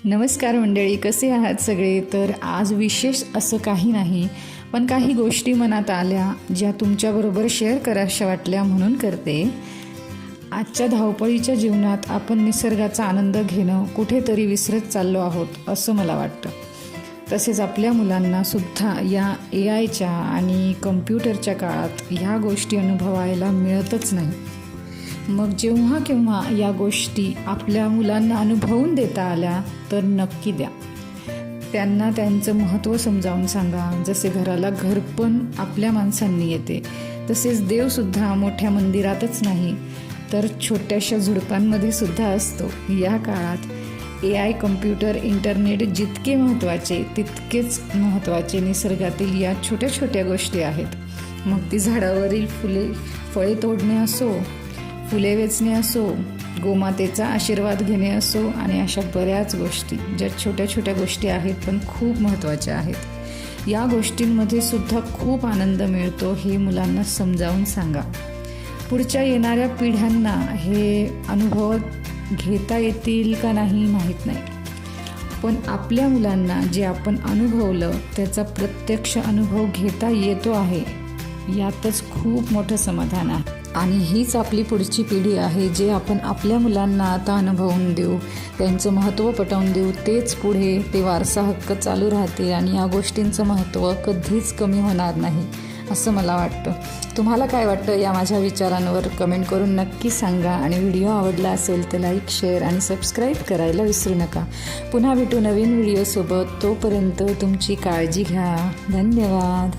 नमस्कार मंडळी, कसे आहात सगळे? तर आज विशेष असं काही नाही, पण काही गोष्टी मनात आल्या ज्या तुमच्याबरोबर शेअर कराव्याशा वाटल्या म्हणून करते. आजच्या धावपळीच्या जीवनात आपण निसर्गाचा आनंद घेणं कुठेतरी विसरत चाललो आहोत असं मला वाटतं. तसेच आपल्या मुलांना सुद्धा या AI आणि कम्प्युटरच्या काळात ह्या गोष्टी अनुभवायला मिळतच नाही. मग जेव्हा केव्हा या गोष्टी आपल्या मुलांना अनुभवून देता आल्या तर नक्की द्या. त्यांना त्यांचं महत्त्व समजावून सांगा. जसे घराला घरपण आपल्या माणसांनी येते, तसेच देवसुद्धा मोठ्या मंदिरातच नाही तर छोट्याशा झुडपांमध्ये सुद्धा असतो. या काळात AI, कम्प्युटर, इंटरनेट जितके महत्त्वाचे तितकेच महत्त्वाचे निसर्गातील या छोट्या छोट्या गोष्टी आहेत. मग ती झाडावरील फळे तोडणे असो, फुले वेचणे असो, गोमातेचा आशीर्वाद घेणे असो आणि अशा बऱ्याच गोष्टी ज्या छोट्या छोट्या गोष्टी आहेत पण खूप महत्त्वाच्या आहेत. या गोष्टींमध्ये सुद्धा खूप आनंद मिळतो हे मुलांना समजावून सांगा. पुढच्या येणाऱ्या पिढ्यांना हे अनुभव घेता येतील का नाही माहीत नाही, पण आपल्या मुलांना जे आपण अनुभवलं त्याचा प्रत्यक्ष अनुभव घेता येतो आहे यातच खूप मोठं समाधान आहे. आणि हीच आपली पुढची पिढी आहे जे आपण आपल्या मुलांना आता अनुभवून देऊ, त्यांचं महत्त्व पटवून देऊ. तेच पुढे ते वारसा हक्क चालू राहतील आणि या गोष्टींचं महत्त्व कधीच कमी होणार नाही असं मला वाटतं. तुम्हाला काय वाटतं या माझ्या विचारांवर कमेंट करून नक्की सांगा. आणि व्हिडिओ आवडला असेल तर लाईक, शेअर आणि सबस्क्राईब करायला विसरू नका. पुन्हा भेटू नवीन व्हिडिओसोबत. तोपर्यंत तुमची काळजी घ्या. धन्यवाद.